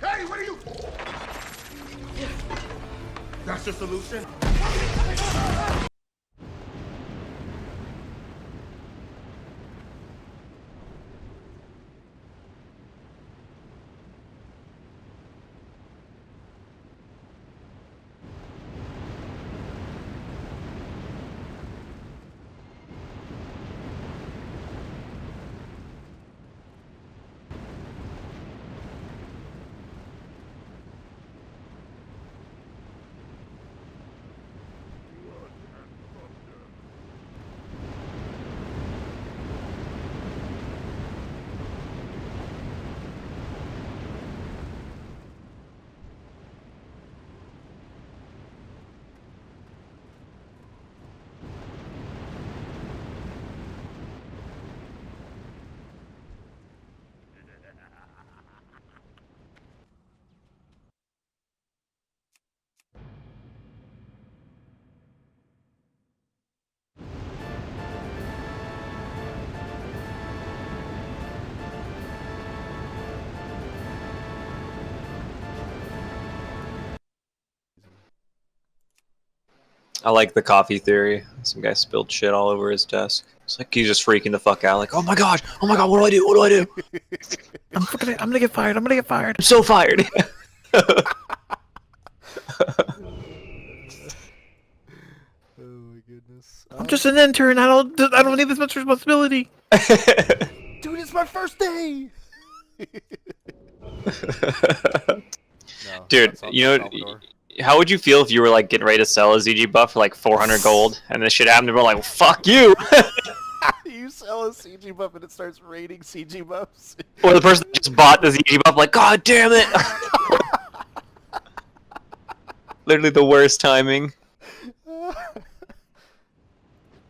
Hey, what are you? That's your solution? I like the coffee theory. Some guy spilled shit all over his desk. It's like he's just freaking the fuck out. Like, oh my god, what do I do? What do I do? I'm gonna get fired. I'm gonna get fired. I'm so fired. Oh my goodness. I'm just an intern. I don't need this much responsibility. Dude, it's my first day. No, Dude, you know, how would you feel if you were like getting ready to sell a ZG buff for like 400 gold, and this shit happened to be like, well, fuck you. You sell a CG buff and it starts rating CG buffs. Or the person that just bought the ZG buff, like, god damn it. Literally the worst timing.